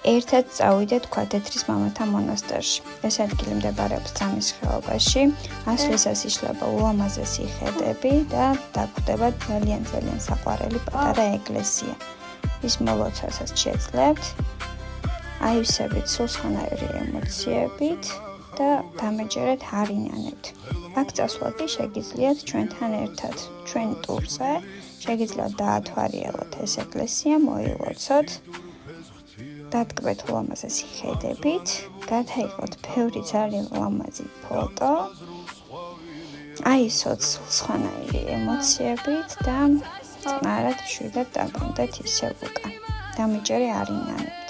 ერთად წავიდეთ ქვათეთრის მამათა მონასტერში. ეს ადგილი მდებარეობს ძამის ხეობაში. ასვლისას იშლება ულამაზესი ხედები და დაგვხვდება ძალიან საყვარელი პატარა ეკლესია. ის მოლოცვასაც შეძლებთ. აივსებით სულ სხვანაირი ემოციებით და დამეჯერეთ არინანებთ. აქ წასვლა კი შეგიძლიათ ჩვენთან ერთად. ჩვენ ტურზე შეგიძლიათ დაათვალიეროთ ეს ეკლესია, მოილოცოთ. დატკბეთ ულამაზესი ხედებით, გადაიღოთ ბევრი ძალიან ულამაზი ფოტო, აისოთ სხვანაირი ემოციებით და წყნარად მშვიდად დაბრუნდეთ ისევ უკან. დამეჯერე არინანებთ.